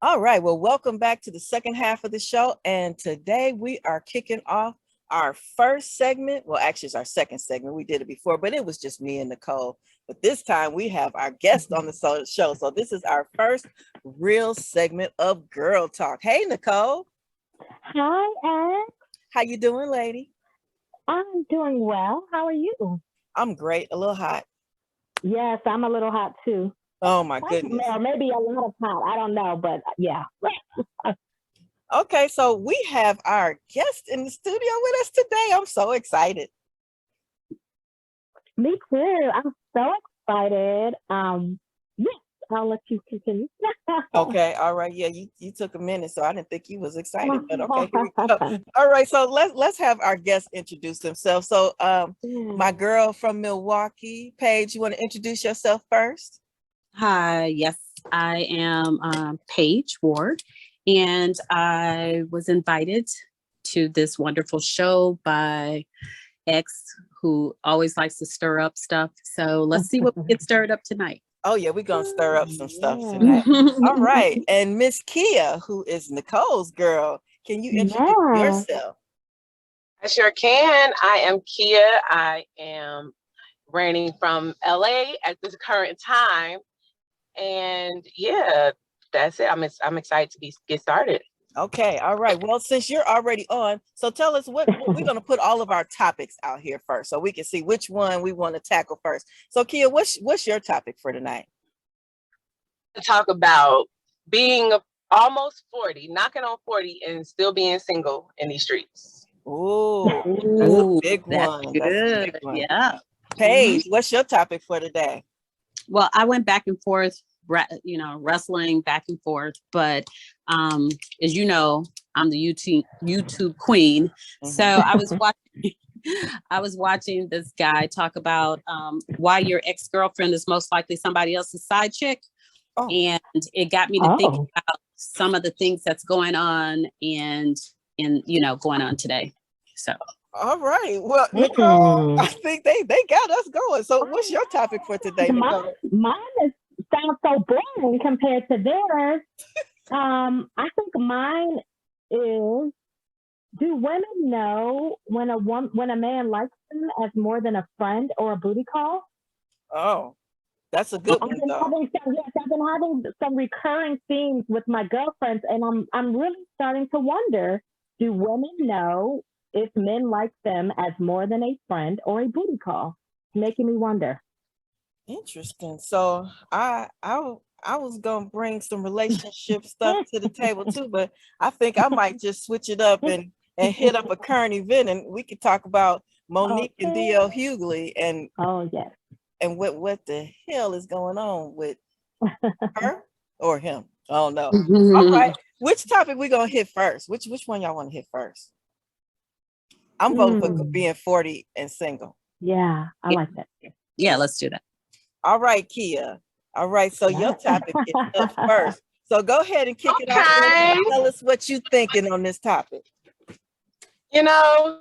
All right. Well, welcome back to the second half of the show. And today we are kicking off our first segment. Well, actually, it's our second segment. We did it before, but it was just me and Nicole. But this time we have our guest on the show. So this is our first real segment of Girl Talk. Hey, Nicole. Hi, Ed. How you doing, lady? I'm doing well. How are you? I'm great. A little hot. Yes, I'm a little hot too. Oh, my goodness. Or maybe a lot of hot. I don't know, but yeah. Okay, so we have our guest in the studio with us today. I'm so excited. Me too. I'm so excited. Yes, I'll let you continue. Okay, all right. Yeah, you took a minute, so I didn't think you was excited, but okay, here we go. All right, so let's have our guest introduce themselves. So my girl from Milwaukee, Paige, you want to introduce yourself first? Hi, yes, I am Paige Ward, and I was invited to this wonderful show by X, who always likes to stir up stuff. So let's see what we get stirred up tonight. Oh yeah, we're gonna stir up some stuff tonight. All right, and Miss Kia, who is Nicole's girl, can you introduce yourself? I sure can. I am Kia. I am reigning from LA at this current time. And yeah, that's it. I'm excited to get started. Okay, all right. Well, since you're already on, so tell us what we're going to put all of our topics out here first, so we can see which one we want to tackle first. So, Kia, what's your topic for tonight? To talk about being almost 40, knocking on 40, and still being single in these streets. Ooh, that's a big one. That's good. A big one. Yeah. Paige, what's your topic for today? Well, I went back and forth, wrestling back and forth, but as you know, I'm the YouTube queen. Mm-hmm. So I was watching this guy talk about why your ex-girlfriend is most likely somebody else's side chick. Oh. And it got me to think about some of the things that's going on and going on today. So all right. Well, Nicole, I think they got us going. So what's your topic for today, Nicole? Mine sounds so boring compared to theirs. I think mine is, do women know when a man likes them as more than a friend or a booty call? Oh, that's a good one. I've been having some recurring themes with my girlfriends, and I'm really starting to wonder, do women know if men like them as more than a friend or a booty call? It's making me wonder. Interesting. So I was gonna bring some relationship stuff to the table too, but I think I might just switch it up and hit up a current event, and we could talk about Monique and D.L. Hughley and and what the hell is going on with her or him? I don't know. All right, which topic we gonna hit first? Which one y'all want to hit first? I'm voting for being 40 and single. Yeah, I like that. Yeah, let's do that. All right, Kia. All right, so your topic is up first. So go ahead and kick it off. Tell us what you're thinking on this topic. You know,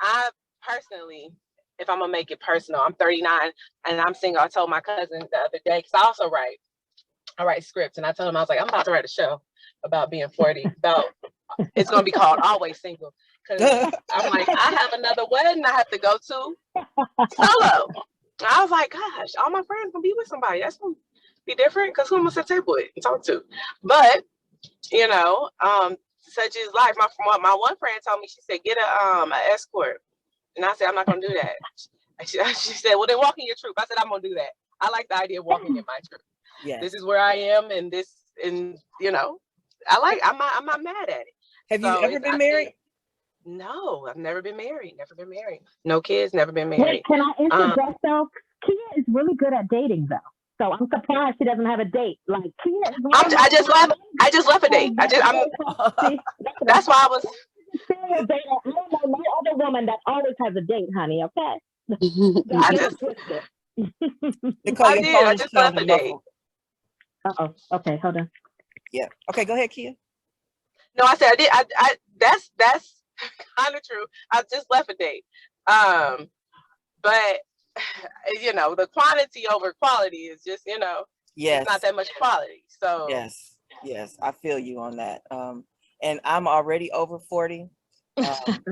I personally, if I'm gonna make it personal, I'm 39 and I'm single. I told my cousin the other day, because I write scripts, and I told him, I was like, I'm about to write a show about being 40. It's gonna be called Always Single. Because I'm like, I have another wedding I have to go to solo. I was like, gosh, all my friends gonna be with somebody. That's gonna be different, because who am I gonna sit table with and talk to? But such is life. My one friend told me, she said, get a escort. And I said, I'm not gonna do that. She said, well, then walk in your truth. I said, I'm gonna do that. I like the idea of walking in my truth. Yes. This is where I am, and I'm not mad at it. Have you ever been married? No, I've never been married. No kids, never been married. Wait, can I interject though? Kia is really good at dating though. So I'm surprised she doesn't have a date. Like Kia is I just left a date. That's why I was I don't know no other woman that always has a date, honey, okay? I just left a date. Okay, hold on. Yeah. Okay, go ahead, Kia. No, I said I did. That's kind of true. I just left a date. But the quantity over quality is just, yes, it's not that much quality. So yes. Yes, I feel you on that. And I'm already over 40. Um,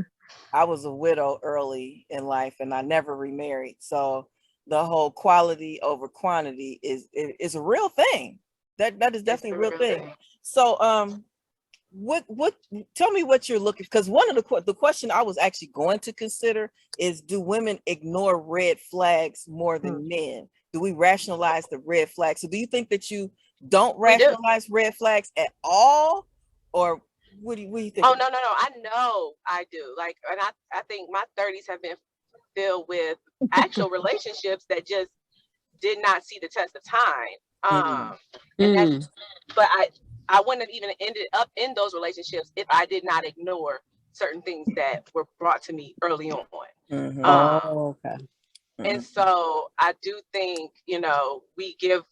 I was a widow early in life and I never remarried. So the whole quality over quantity is a real thing. That is definitely a real thing. So what tell me what you're looking, because one of the question I was actually going to consider is, do women ignore red flags more than men? Do we rationalize the red flags? So do you think that you don't rationalize red flags at all, or what do you think? Oh, no. I know I do. Like, and I think my 30s have been filled with actual relationships that just did not see the test of time. And that's, but I wouldn't have even ended up in those relationships if I did not ignore certain things that were brought to me early on. Okay. And so I do think, we give,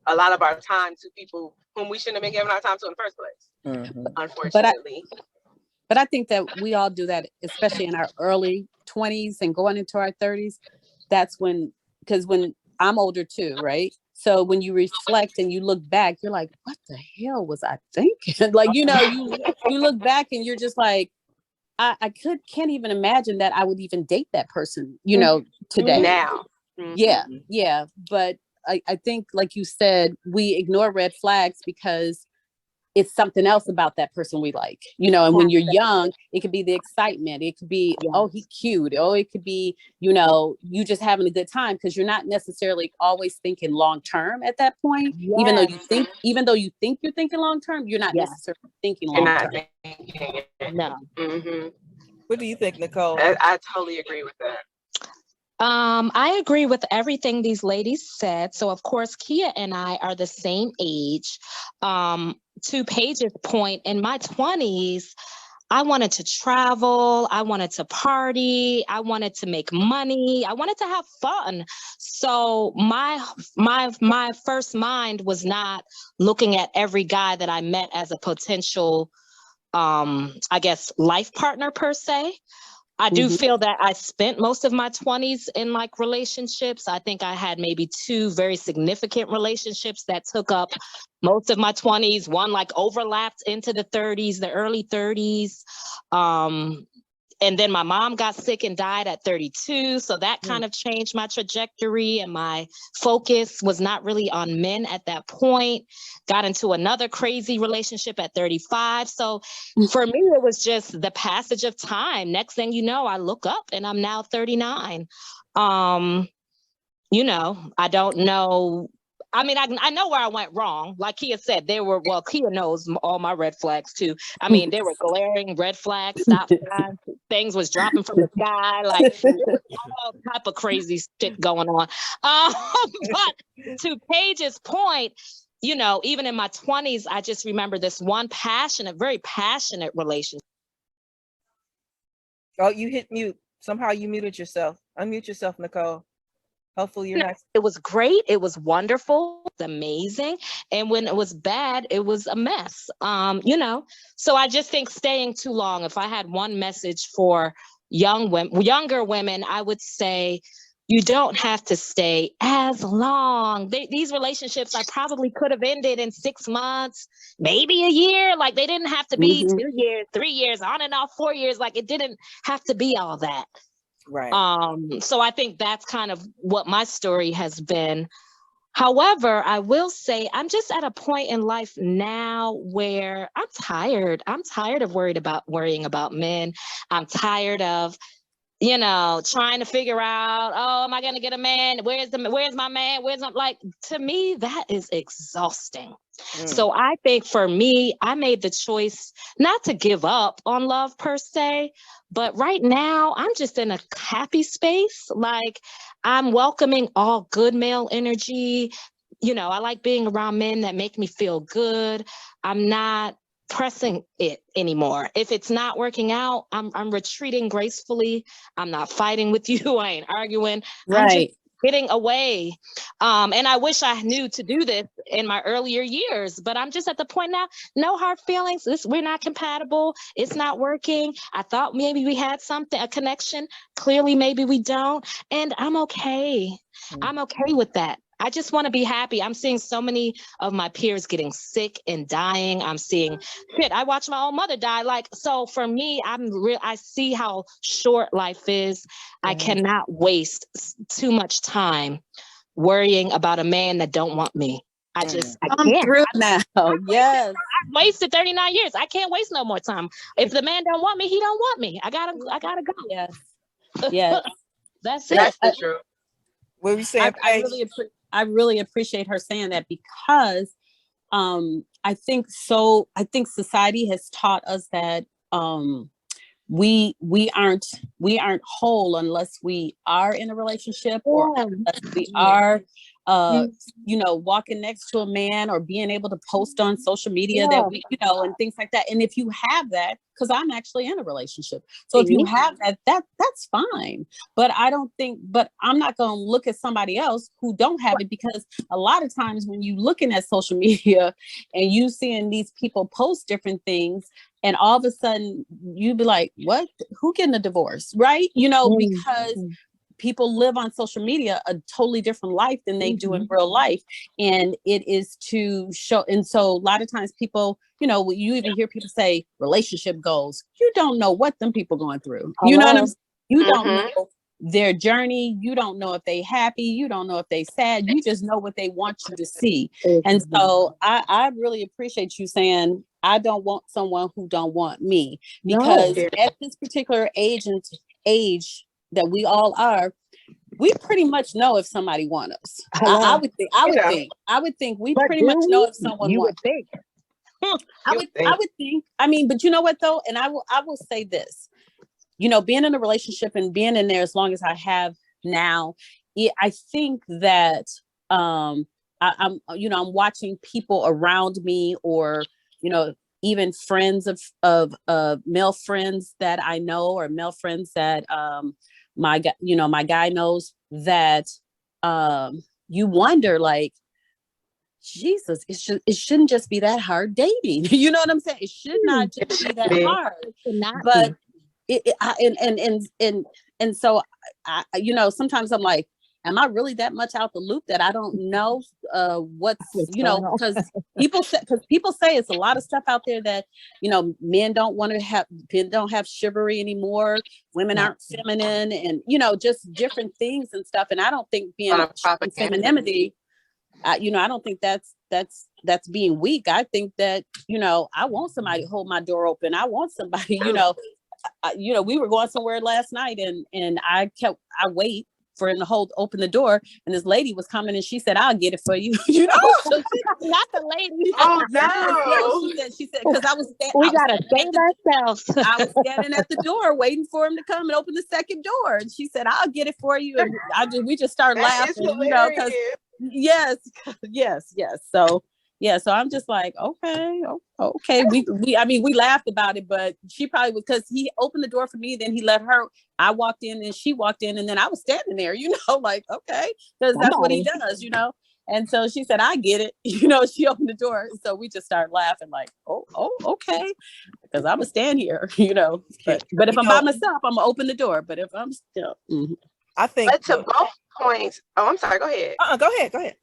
a lot of our time to people whom we shouldn't have been giving our time to in the first place, unfortunately. But I think that we all do that, especially in our early 20s and going into our 30s. That's when I'm older too, right? So when you reflect and you look back, you're like, what the hell was I thinking? Like, you look back and you're just like, I can't even imagine that I would even date that person, today. Now. Yeah. But I think, like you said, we ignore red flags because it's something else about that person we like, and when you're young, it could be the excitement. It could be, oh, he's cute. Oh, it could be, you just having a good time, because you're not necessarily always thinking long-term at that point. Yes. Even though you think you're thinking long-term, you're not necessarily thinking long-term. No. What do you think, Nicole? I totally agree with that. I agree with everything these ladies said. So of course, Kia and I are the same age. To Paige's point, in my 20s, I wanted to travel, I wanted to party, I wanted to make money, I wanted to have fun. So my first mind was not looking at every guy that I met as a potential, I guess, life partner per se. I do feel that I spent most of my 20s in like relationships. I think I had maybe 2 very significant relationships that took up most of my 20s. One like overlapped into the 30s, the early 30s. And then my mom got sick and died at 32. So that kind of changed my trajectory, and my focus was not really on men at that point. Got into another crazy relationship at 35. So for me, it was just the passage of time. Next thing you know, I look up and I'm now 39. I don't know. I mean, I know where I went wrong. Like Kia said, Kia knows all my red flags too. I mean, there were glaring red flags, stop signs, things was dropping from the sky, like all type of crazy shit going on. But to Paige's point, even in my 20s, I just remember this one very passionate relationship. Oh, you hit mute. Somehow you muted yourself. Unmute yourself, Nicole. Hopefully you're not. It was great. It was wonderful. It was amazing. And when it was bad, it was a mess. So I just think staying too long, if I had one message for younger women, I would say, you don't have to stay as long. These relationships I probably could have ended in 6 months, maybe a year. Like, they didn't have to be 2 years, 3 years, on and off 4 years. Like, it didn't have to be all that. Right. So I think that's kind of what my story has been. However, I will say I'm just at a point in life now where I'm tired. I'm tired of worrying about men. I'm tired of, trying to figure out, am I going to get a man? Where's my man? To me, that is exhausting. So I think for me, I made the choice not to give up on love per se, but right now I'm just in a happy space. Like, I'm welcoming all good male energy. I like being around men that make me feel good. I'm not pressing it anymore. If it's not working out, I'm retreating gracefully. I'm not fighting with you. I ain't arguing. Right. I'm just getting away. And I wish I knew to do this in my earlier years, but I'm just at the point now, no hard feelings. We're not compatible. It's not working. I thought maybe we had a connection. Clearly, maybe we don't. And I'm okay. I'm okay with that. I just want to be happy. I'm seeing so many of my peers getting sick and dying. I'm seeing shit. I watched my own mother die. Like, so for me, I see how short life is. I cannot waste too much time worrying about a man that don't want me. I come can't. through now. Yes. I've wasted 39 years. I can't waste no more time. If the man don't want me, he don't want me. I gotta go. Yes. Yes. That's it. That's the truth. What were you saying? I really appreciate her saying that, because I think society has taught us that we aren't whole unless we are in a relationship, or unless we are walking next to a man, or being able to post on social media that we, and things like that. And if you have that, because I'm actually in a relationship, so if you have that's fine. But I'm not going to look at somebody else who don't have it, because a lot of times when you looking at social media and you seeing these people post different things, and all of a sudden you be like, what? Who getting a divorce? Right? Because people live on social media a totally different life than they do in real life. And it is to show. And so a lot of times people, you even hear people say relationship goals. You don't know what them people going through. You know what I'm saying? You don't know their journey. You don't know if they happy. You don't know if they sad. You just know what they want you to see. And so I really appreciate you saying, I don't want someone who don't want me, because at this particular age that we all are, we pretty much know if somebody wants us. I would think we pretty much know if someone wants. I would think. I mean, but you know what though, and I will say this. Being in a relationship and being in there as long as I have now, I think that I'm watching people around me, or even friends of male friends that I know, or male friends that my guy knows, that you wonder, like, Jesus, it shouldn't just be that hard dating. You know what I'm saying? It should not just be that hard. But so sometimes I'm like, am I really that much out the loop that I don't know what's, because people say it's a lot of stuff out there that, men don't have chivalry anymore. Women aren't feminine, and, just different things and stuff. And I don't think being femininity, I don't think that's being weak. I think that, I want somebody to hold my door open. I want somebody, we were going somewhere last night, and I wait for him to open the door, and this lady was coming, and she said, I'll get it for you. So not the lady. Oh no. She said, because we gotta save ourselves. I was standing at the door waiting for him to come and open the second door, and she said, I'll get it for you. And we just started laughing, because yes. So I'm just like, okay. We laughed about it, but she probably was, because he opened the door for me, then he let her. I walked in, and she walked in, and then I was standing there, like, okay, because that's what he does, And so she said, I get it, she opened the door, so we just started laughing, like, oh, okay, because I'm gonna stand here, But if I'm by myself, I'm gonna open the door. But if I'm still, I think. But to both points, I'm sorry. Go ahead. Go ahead.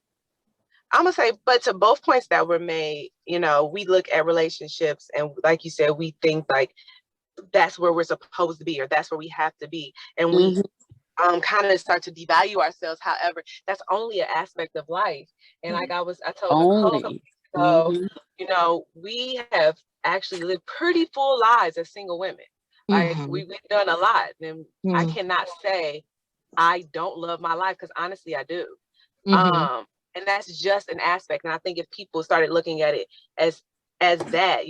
I'm gonna say, but to both points that were made, we look at relationships, and like you said, we think like that's where we're supposed to be, or that's where we have to be, and we kind of start to devalue ourselves. However, that's only an aspect of life. And like I told Nicole, so we have actually lived pretty full lives as single women. Like we've done a lot, and I cannot say I don't love my life, because honestly, I do. And that's just an aspect. And I think if people started looking at it as that,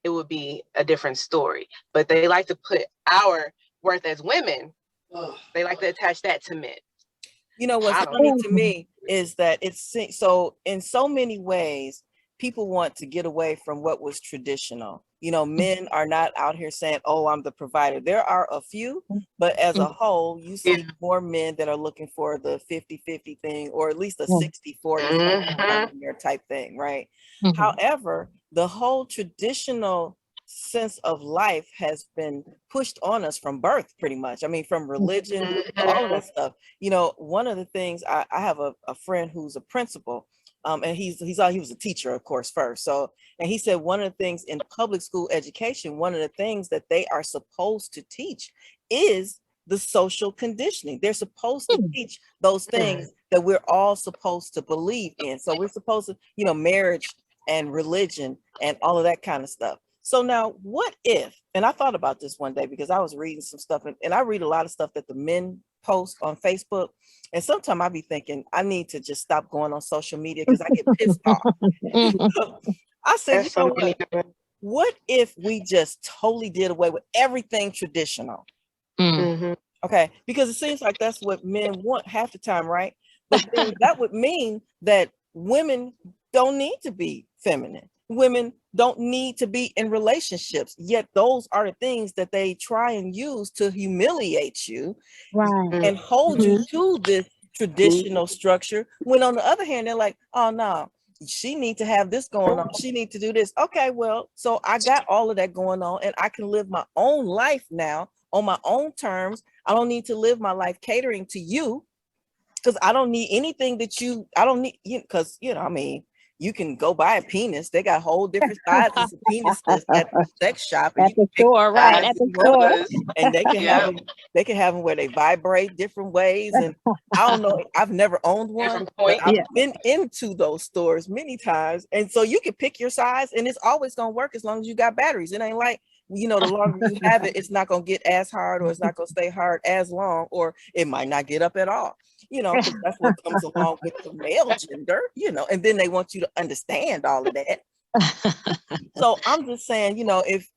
it would be a different story. But they like to put our worth as women, they like to attach that to men. What's funny to me is that it's so in so many ways, people want to get away from what was traditional. Men are not out here saying, oh, I'm the provider. There are a few, but as a whole, you see more men that are looking for the 50-50 thing, or at least a 60-40 type thing, right? However, the whole traditional sense of life has been pushed on us from birth, pretty much. I mean, from religion, all of that stuff. You know, one of the things, I have a friend who's a principal, and he was a teacher, of course, first. So, and he said one of the things in public school education, one of the things that they are supposed to teach is the social conditioning. They're supposed to teach those things that we're all supposed to believe in. So we're supposed to, you know, marriage and religion and all of that kind of stuff. So now what if, and I thought about this one day because I was reading some stuff, and I read a lot of stuff that the men post on Facebook. And sometimes I be thinking I need to just stop going on social media because I get pissed off. I said, you know what if we just totally did away with everything traditional? Okay, because it seems like that's what men want half the time, right? But then that would mean that women don't need to be feminine. Women don't need to be in relationships, yet those are the things that they try and use to humiliate you, Right. and hold you to this traditional structure, when on the other hand, they're like, oh no, she need to have this going on, she need to do this. Okay, well, so I got all of that going on and I can live my own life now on my own terms. I don't need to live my life catering to you, because I don't need anything that I don't need, because, you know, I mean, you can go buy a penis. They got whole different sizes of penises at the sex shop. And At the store, right? At the store. And they can have them where they vibrate different ways. And I don't know, I've never owned one, but I've been into those stores many times. And so you can pick your size and it's always going to work as long as you got batteries. It ain't like, you know, the longer you have it, it's not going to get as hard, or it's not going to stay hard as long, or it might not get up at all. You know, because that's what comes along with the male gender, you know, and then they want you to understand all of that. So I'm just saying, you know, if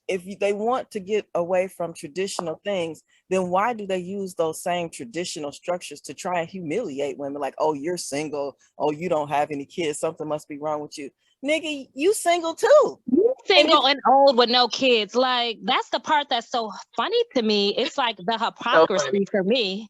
they want to get away from traditional things, then why do they use those same traditional structures to try and humiliate women? Like, oh, you're single. Oh, you don't have any kids. Something must be wrong with you. Nigga, you single too. Single and old with no kids. Like, that's the part that's so funny to me. It's like the hypocrisy for me.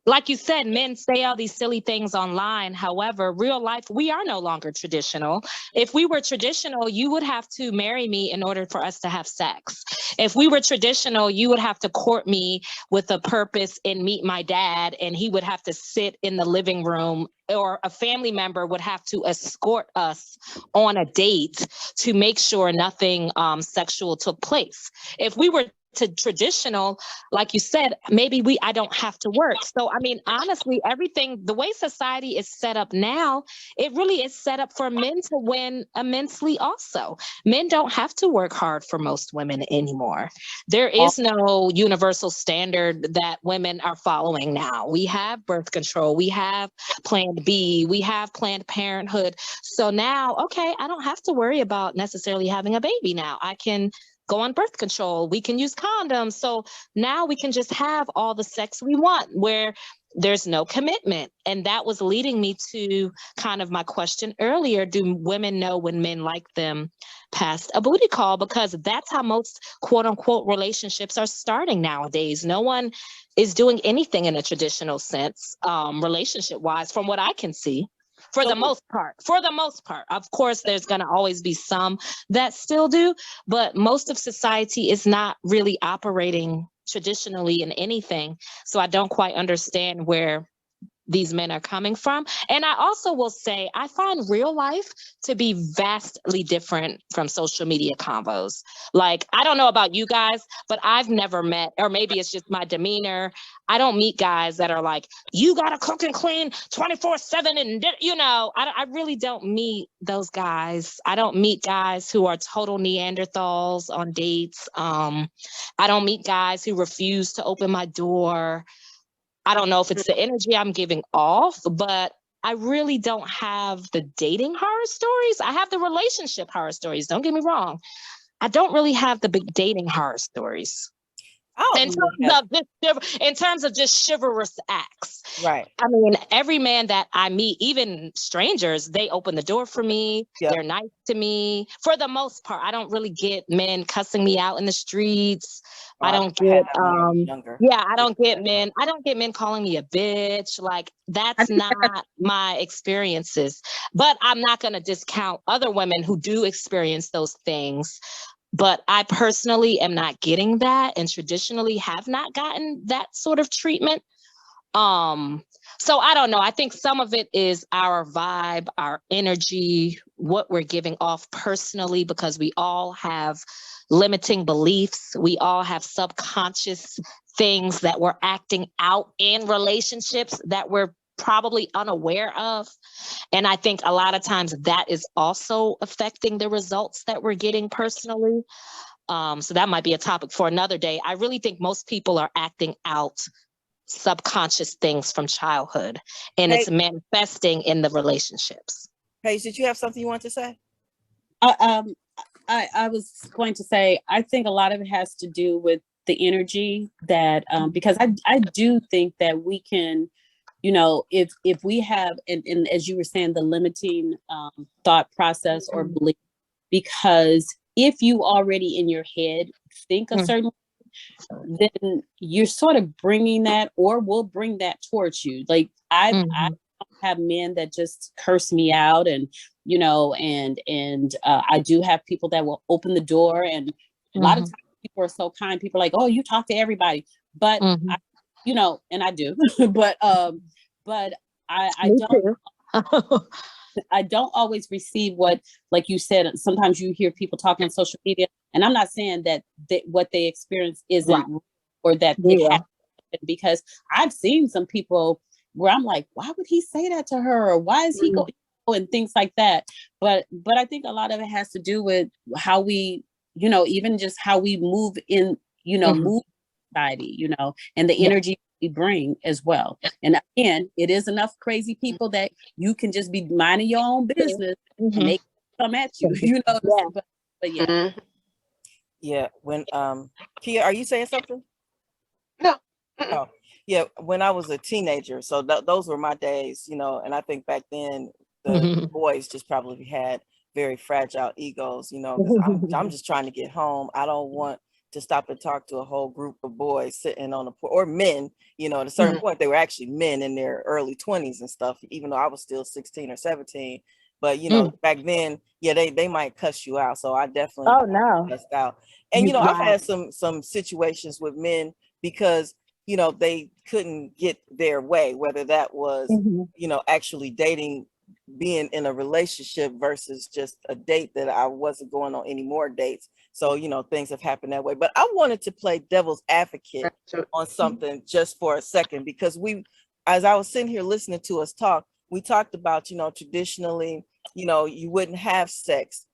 Like you said, men say all these silly things online. However, real life, we are no longer traditional. If we were traditional, you would have to marry me in order for us to have sex. If we were traditional, you would have to court me with a purpose and meet my dad, and he would have to sit in the living room, or a family member would have to escort us on a date to make sure nothing sexual took place. If we were to traditional, like you said, maybe I don't have to work. So, I mean, honestly, everything, the way society is set up now, it really is set up for men to win immensely also. Men don't have to work hard for most women anymore. There is no universal standard that women are following now. We have birth control, we have Plan B, we have Planned Parenthood. So now, okay, I don't have to worry about necessarily having a baby now. I can go on birth control. We can use condoms. So now we can just have all the sex we want where there's no commitment. And that was leading me to kind of my question earlier. Do women know when men like them past a booty call? Because that's how most quote unquote relationships are starting nowadays. No one is doing anything in a traditional sense, relationship wise, from what I can see. For the most part, of course, there's going to always be some that still do, but most of society is not really operating traditionally in anything. So I don't quite understand where these men are coming from. And I also will say, I find real life to be vastly different from social media convos. Like, I don't know about you guys, but I've never met, or maybe it's just my demeanor, I don't meet guys that are like, you gotta cook and clean 24/7. And, you know, I really don't meet those guys. I don't meet guys who are total Neanderthals on dates. I don't meet guys who refuse to open my door. I don't know if it's the energy I'm giving off, but I really don't have the dating horror stories. I have the relationship horror stories. Don't get me wrong. I don't really have the big dating horror stories. I In don't terms really have, of in terms of just chivalrous acts. right. I mean, every man that I meet, even strangers, they open the door for me. Yep. They're nice to me. For the most part, I don't really get men cussing me out in the streets. Oh, I don't I had get that when I was younger. yeah, I don't get men calling me a bitch. Like I that's think that, not my experiences. But I'm not going to discount other women who do experience those things. But I personally am not getting that, and traditionally have not gotten that sort of treatment. So I don't know. I think some of it is our vibe, our energy, what we're giving off personally, because we all have limiting beliefs. We all have subconscious things that we're acting out in relationships that we're probably unaware of. And I think a lot of times that is also affecting the results that we're getting personally. So that might be a topic for another day. I really think most people are acting out subconscious things from childhood, and Hey, it's manifesting in the relationships. Paige, did you have something you want to say? uh, um, I was going to say, I think a lot of it has to do with the energy that, because I do think that we can, you know, if we have, and as you were saying, the limiting thought process or belief, because if you already in your head think a certain, then you're sort of bringing that, or will bring that towards you. Like I have men that just curse me out, and you know, and I do have people that will open the door, and a lot of times people are so kind. People are like, oh, you talk to everybody, but I, you know, and I do, but I Me don't. too. I don't always receive what, like you said, sometimes you hear people talking on social media, and I'm not saying that what they experience isn't Right. real, or that it happened, because I've seen some people where I'm like, why would he say that to her? Or why is he going, and things like that. But I think a lot of it has to do with how we, you know, even just how we move in, you know, move society, you know, and the energy we bring as well. And again, it is enough crazy people that you can just be minding your own business and they come at you, you know. But yeah. Yeah. When Kia, are you saying something? No. Oh, yeah. When I was a teenager, so those were my days, you know. And I think back then the boys just probably had very fragile egos, you know, because I'm just trying to get home. I don't want to stop and talk to a whole group of boys sitting on the porch, or men, you know. At a certain point, they were actually men in their early 20s and stuff, even though I was still 16 or 17. But you know, back then, yeah, they might cuss you out. So I definitely cussed out. And you know, I've had some situations with men because you know they couldn't get their way, whether that was you know actually dating, being in a relationship versus just a date that I wasn't going on any more dates. So you know things have happened that way. But I wanted to play devil's advocate on something just for a second, because we, as I was sitting here listening to us talk, we talked about, you know, traditionally, you know, you wouldn't have sex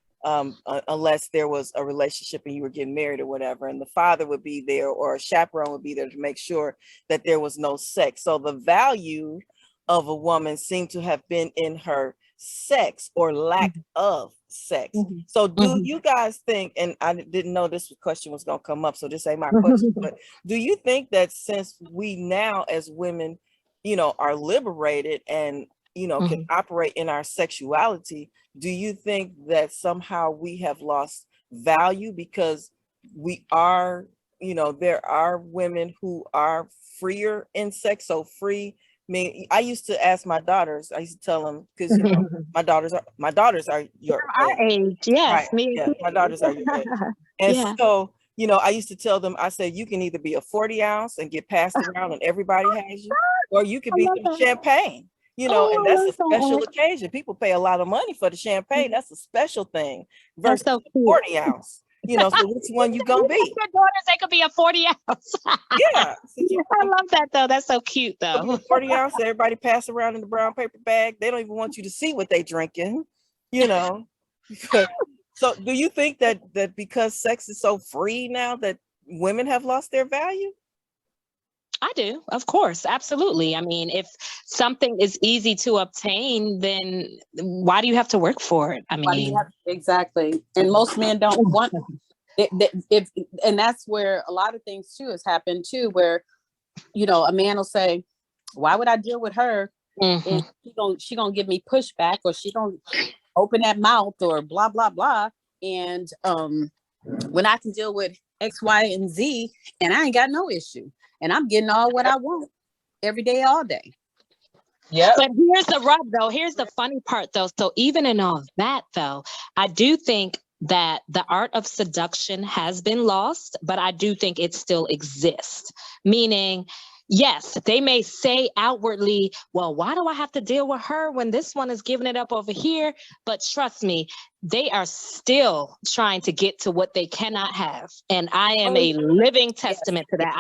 unless there was a relationship and you were getting married or whatever, and the father would be there or a chaperone would be there to make sure that there was no sex. So the value of a woman seemed to have been in her sex or lack of sex. So do you guys think, and I didn't know this question was going to come up, so this ain't my question, but do you think that since we now as women, you know, are liberated and you know can operate in our sexuality, do you think that somehow we have lost value because we are, you know, there are women who are freer in sex? So free, I mean, I used to ask my daughters, I used to tell them, because you know my daughters are your Our age, yes, right, me. yeah, my daughters are your age. And so you know I used to tell them, I said, you can either be a 40 ounce and get passed around and everybody has you, or you could be some champagne, you know, and that's a special occasion. People pay a lot of money for the champagne. That's a special thing That's versus so a cute. 40 ounce, you know. So which one you gonna be? Your daughters, they could be a 40 ounce. Yeah, I love that though. That's so cute though. 40 ounce, everybody pass around in the brown paper bag. They don't even want you to see what they drinking, you know. So do you think that because sex is so free now that women have lost their value? I do, of course, absolutely. I mean, if something is easy to obtain, then why do you have to work for it? I Why do you mean, have, exactly. And most men don't want if and that's where a lot of things too has happened too, where a man will say, why would I deal with her if she gonna give me pushback, or she gonna open that mouth, or blah blah blah, and when I can deal with X, Y, and Z, and I ain't got no issue, and I'm getting all what I want every day, all day. Yeah. But here's the rub, though. Here's the funny part, though. So even in all that, though, I do think that the art of seduction has been lost, but I do think it still exists. Meaning, yes, they may say outwardly, well, why do I have to deal with her when this one is giving it up over here? But trust me, they are still trying to get to what they cannot have. And I am a living testament to that.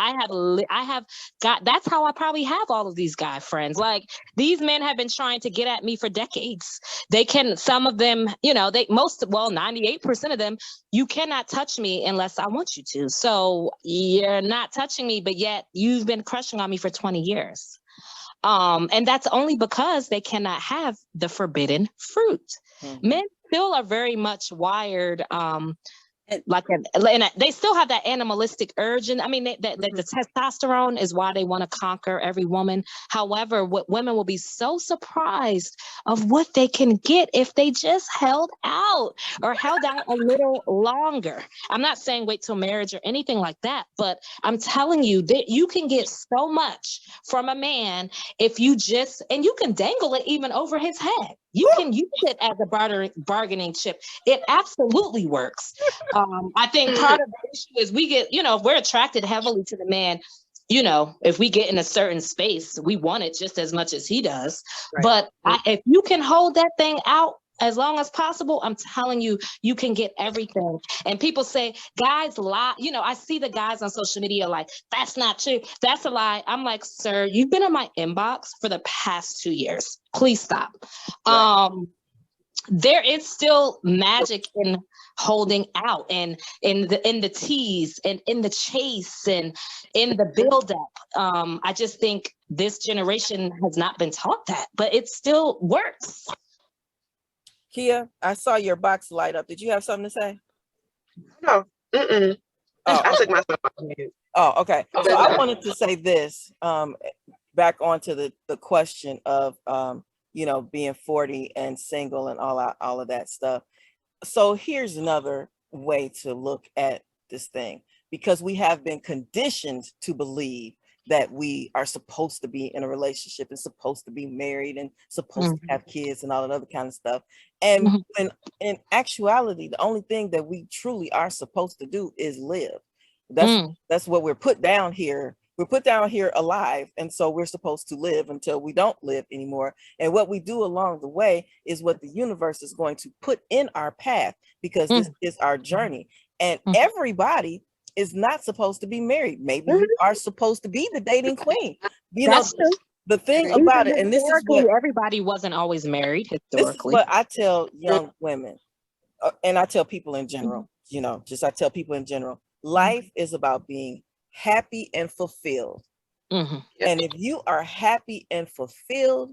I have got, that's how I probably have all of these guy friends. Like, these men have been trying to get at me for decades. They can, some of them, 98% of them, you cannot touch me unless I want you to. So you're not touching me, but yet you've been crushing on me for 20 years. And that's only because they cannot have the forbidden fruit. Men still are very much wired they still have that animalistic urge, and I mean the testosterone is why they want to conquer every woman. However, what women will be so surprised of what they can get if they just held out or held out a little longer. I'm not saying wait till marriage or anything like that, but I'm telling you that you can get so much from a man if you just, and you can dangle it even over his head. You can use it as a bargaining chip. It absolutely works. I think part of the issue is we get, if we're attracted heavily to the man, if we get in a certain space, we want it just as much as he does. Right. But if you can hold that thing out as long as possible, I'm telling you, you can get everything. And people say, guys lie. I see the guys on social media like, that's not true. That's a lie. I'm like, sir, you've been in my inbox for the past 2 years. Please stop. Right. There is still magic in holding out, and in the tease, and in the chase, and in the buildup. I just think this generation has not been taught that, but it still works. Kia, I saw your box light up. Did you have something to say? No. Oh, I took myself off mute. Oh, okay. So I wanted to say this, back onto the question of, being 40 and single and all of that stuff. So here's another way to look at this thing, because we have been conditioned to believe that we are supposed to be in a relationship and supposed to be married and supposed to have kids and all that other kind of stuff. And when in actuality, the only thing that we truly are supposed to do is live. That's what we're put down here. We're put down here alive. And so we're supposed to live until we don't live anymore. And what we do along the way is what the universe is going to put in our path, because this is our journey. And everybody is not supposed to be married. Maybe you are supposed to be the dating queen. The thing about it, and this is what everybody wasn't always married historically. This is what I tell young women, and I tell people in general, I tell people in general, life is about being happy and fulfilled. And if you are happy and fulfilled,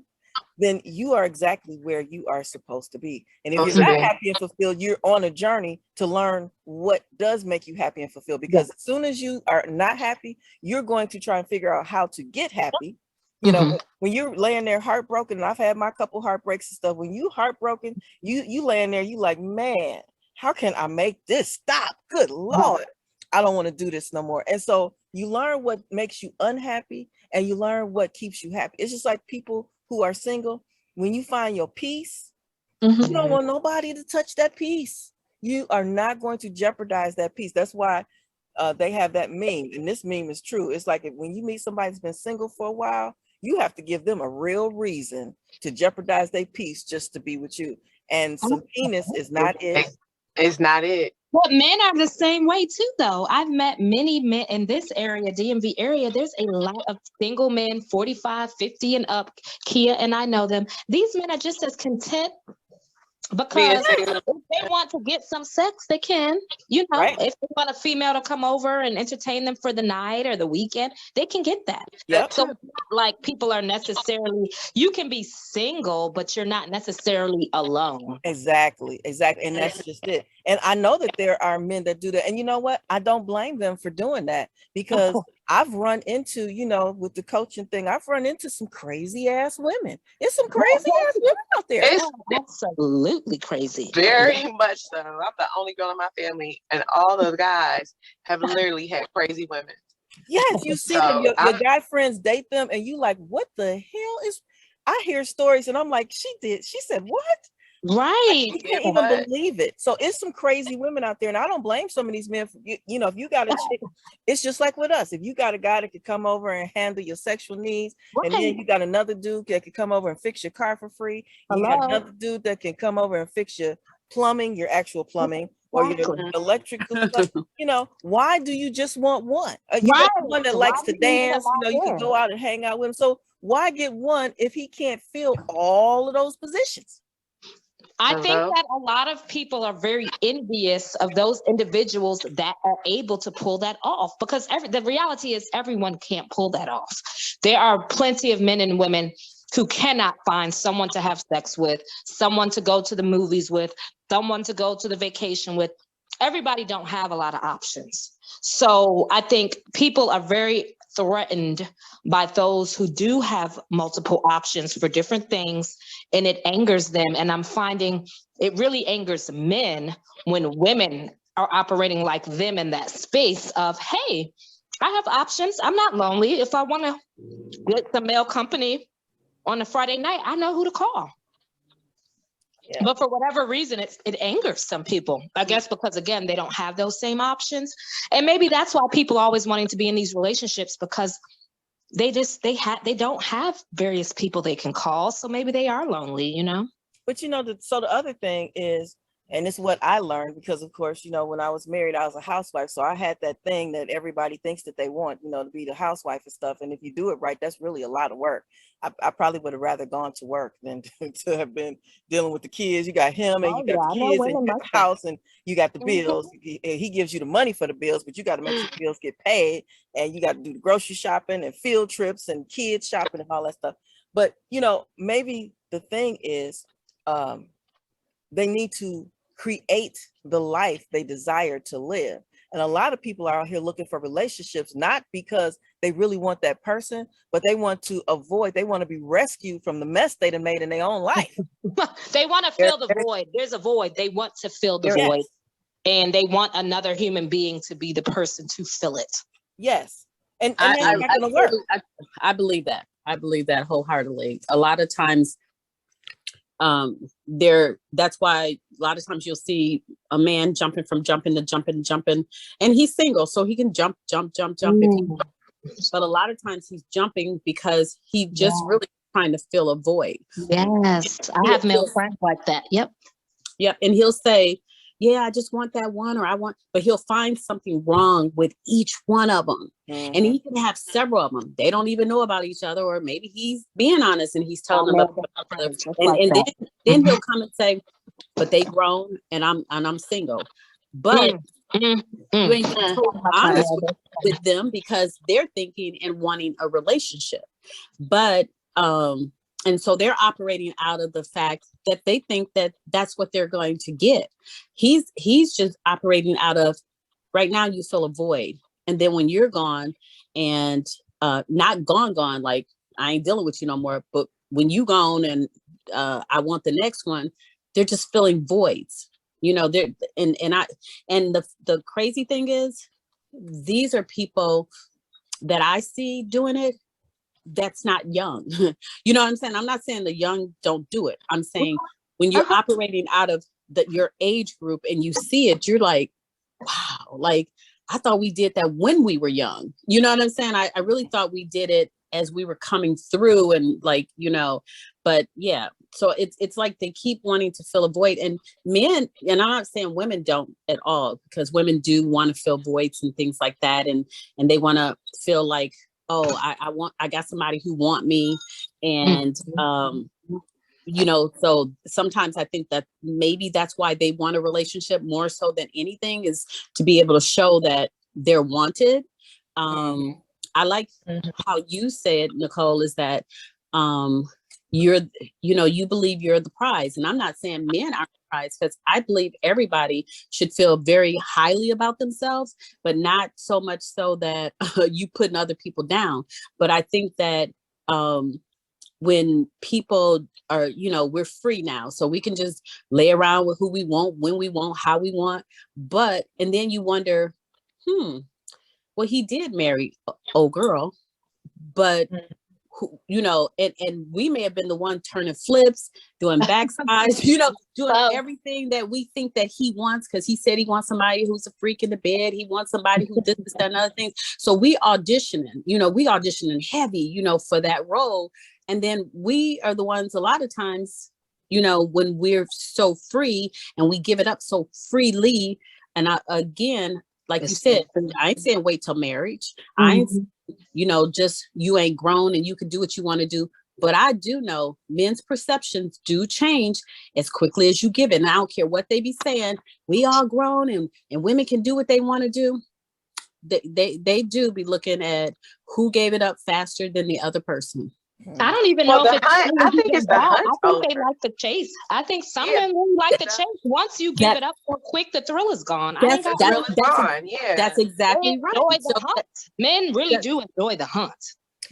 then you are exactly where you are supposed to be. And if you're not happy and fulfilled, you're on a journey to learn what does make you happy and fulfilled. Because as soon as you are not happy, you're going to try and figure out how to get happy. When you're laying there heartbroken, and I've had my couple heartbreaks and stuff, when you heartbroken, you laying there, you like, man, how can I make this stop? Good Lord, I don't want to do this no more. And so you learn what makes you unhappy, and you learn what keeps you happy. It's just like people who are single. When you find your peace, you don't want nobody to touch that peace. You are not going to jeopardize that peace. That's why they have that meme, and this meme is true. It's like when you meet somebody who's been single for a while, you have to give them a real reason to jeopardize their peace just to be with you. And some penis is not it. It's not it. But men are the same way too, though. I've met many men in this area, DMV area. There's a lot of single men, 45, 50 and up. Kia and I know them. These men are just as content Because single. if they want to get some sex, they can. You know, Right. if they want a female to come over and entertain them for the night or the weekend, they can get that. Yep. So it's not like people are necessarily, you can be single, but you're not necessarily alone. Exactly. And that's just it. And I know that there are men that do that. And you know what? I don't blame them for doing that, because I've run into, with the coaching thing, I've run into some crazy ass women. It's some crazy ass women out there. It's Absolutely crazy. very much so. I'm the only girl in my family, and all the guys have literally had crazy women. Yes, you see So, them, your guy friends date them, and you like, what the hell is? I hear stories, and I'm like, she said what? Right. You can't What? even believe it. So it's some crazy women out there, and I don't blame some of these men for, if you got a chick, it's just like with us. If you got a guy that could come over and handle your sexual needs, and then you got another dude that could come over and fix your car for free, you got another dude that can come over and fix your plumbing, your actual plumbing, or your electrical stuff. Why do you just want one? You got one that likes to dance, you can go out and hang out with him. So why get one if he can't fill all of those positions? I think that a lot of people are very envious of those individuals that are able to pull that off, because the reality is everyone can't pull that off. There are plenty of men and women who cannot find someone to have sex with, someone to go to the movies with, someone to go to the vacation with. Everybody don't have a lot of options. So I think people are very threatened by those who do have multiple options for different things, and it angers them. And I'm finding it really angers men when women are operating like them in that space of, hey, I have options. I'm not lonely. If I want to get some male company on a Friday night, I know who to call. Yeah. But for whatever reason, it angers some people, I guess, because again, they don't have those same options. And maybe that's why people are always wanting to be in these relationships, because they don't have various people they can call. So maybe they are lonely, But so the other thing is, and it's what I learned, because of course, when I was married, I was a housewife. So I had that thing that everybody thinks that they want, to be the housewife and stuff. And if you do it right, that's really a lot of work. I probably would have rather gone to work than to have been dealing with the kids. You got him, and you got the kids, and you got the house, and you got the bills. He gives you the money for the bills, but you got to make sure the bills get paid, and you got to do the grocery shopping and field trips and kids shopping and all that stuff. But, maybe the thing is, they need to create the life they desire to live. And a lot of people are out here looking for relationships, not because they really want that person, but they want to be rescued from the mess they done made in their own life. They want to fill the void. There's a void. They want to fill the void. And they want another human being to be the person to fill it. Yes. And that's not going to work. I believe that. I believe that wholeheartedly. A lot of times, that's why a lot of times you'll see a man jumping to jumping, and he's single, so he can jump. But a lot of times he's jumping because he just really trying to fill a void. Yes, I have male friends like that. Yep. And he'll say, yeah, I just want that one, but he'll find something wrong with each one of them. Mm-hmm. And he can have several of them. They don't even know about each other, or maybe he's being honest and he's telling them then he'll come and say, but they grown and I'm single. But you ain't totally honest with them, because they're thinking and wanting a relationship. But and so they're operating out of the fact that they think that that's what they're going to get. He's just operating out of, right now you fill a void. And then when you're gone, and not gone, like I ain't dealing with you no more, but when you gone and I want the next one, they're just filling voids. They're and the crazy thing is, these are people that I see doing it that's not young. You know what I'm saying? I'm not saying the young don't do it. I'm saying when you're operating out of your age group and you see it, you're like, wow, like I thought we did that when we were young. You know what I'm saying? I really thought we did it as we were coming through, and but yeah. So it's like they keep wanting to fill a void, and men, and I'm not saying women don't at all, because women do want to fill voids and things like that. And they want to feel like, oh, I got somebody who want me. And so sometimes I think that maybe that's why they want a relationship more so than anything, is to be able to show that they're wanted. I like how you said, Nicole, is that you're, you believe you're the prize. And I'm not saying men are the prize, because I believe everybody should feel very highly about themselves, but not so much so that you putting other people down. But I think that when people are, we're free now, so we can just lay around with who we want, when we want, how we want. And then you wonder, well, he did marry old girl, but who, and we may have been the one turning flips, doing backsides, doing everything that we think that he wants, because he said he wants somebody who's a freak in the bed. He wants somebody who does this, that, and other things. So we auditioning heavy, for that role. And then we are the ones, a lot of times, when we're so free and we give it up so freely. And again, like you said, I ain't saying wait till marriage. I ain't, just you ain't grown and you can do what you want to do. But I do know men's perceptions do change as quickly as you give it. And I don't care what they be saying. We all grown and women can do what they want to do. They do be looking at who gave it up faster than the other person. I don't even know if it's I think it's the hunt. I think they like the chase. I think some men really like the chase. Once you give it up so quick, the thrill is gone. That's gone. Yeah, that's exactly right. Enjoy the hunt. Men really do enjoy the hunt.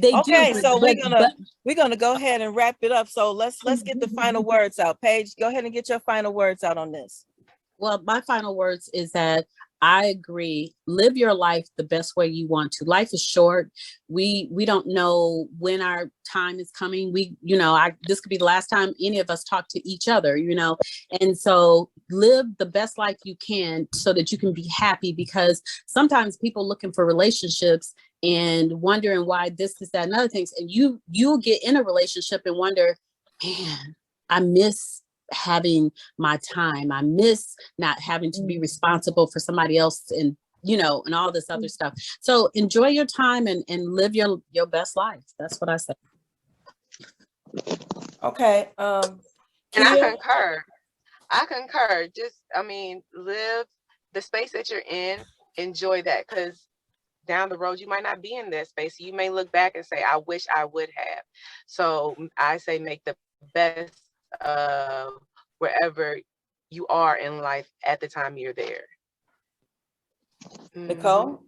They okay, do. So we're gonna go ahead and wrap it up. So let's get the final words out. Paige, go ahead and get your final words out on this. Well, my final words is that I agree. Live your life the best way you want to. Life is short. We don't know when our time is coming. This could be the last time any of us talk to each other, and so live the best life you can so that you can be happy, because sometimes people looking for relationships and wondering why this, that, and other things. And you'll get in a relationship and wonder, man, I miss having my time. I miss not having to be responsible for somebody else and all this other stuff. So enjoy your time and live your best life. That's what I say. Okay. And I concur. Just, live the space that you're in, enjoy that, because down the road you might not be in that space. You may look back and say, I wish I would have. So I say make the best of wherever you are in life at the time you're there. Nicole?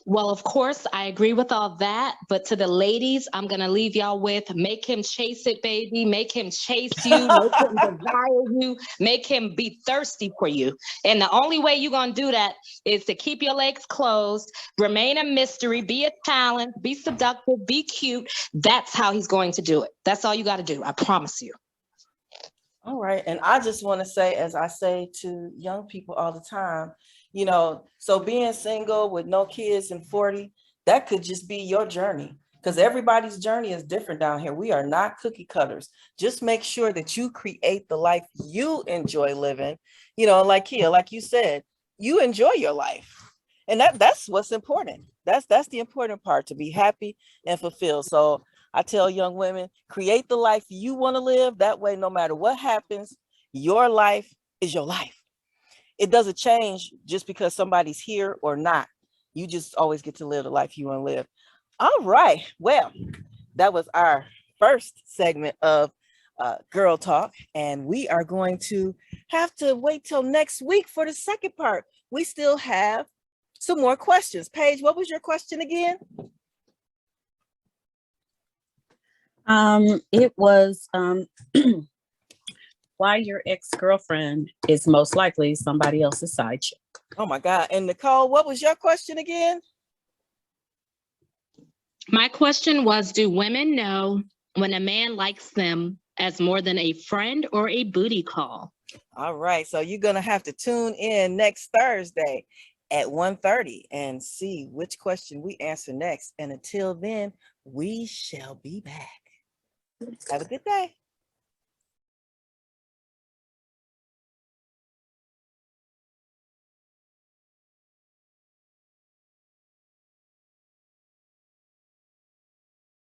Well, of course, I agree with all that. But to the ladies, I'm going to leave y'all with, make him chase it, baby. Make him chase you. Make him desire you. Make him be thirsty for you. And the only way you're going to do that is to keep your legs closed, remain a mystery, be a talent, be seductive, be cute. That's how he's going to do it. That's all you got to do. I promise you. All right. And I just want to say, as I say to young people all the time, so being single with no kids and 40, that could just be your journey, because everybody's journey is different down here. We are not cookie cutters. Just make sure that you create the life you enjoy living, like Kia, like you said, you enjoy your life. And that's what's important. That's the important part, to be happy and fulfilled. So I tell young women, create the life you want to live. That way, no matter what happens, your life is your life. It doesn't change just because somebody's here or not. You just always get to live the life you want to live. All right. Well, that was our first segment of Girl Talk. And we are going to have to wait till next week for the second part. We still have some more questions. Paige, what was your question again? It was why your ex-girlfriend is most likely somebody else's side chick. Oh my God. And Nicole, what was your question again? My question was, do women know when a man likes them as more than a friend or a booty call? All right. So you're going to have to tune in next Thursday at 1:30 and see which question we answer next. And until then, we shall be back. Have a good day.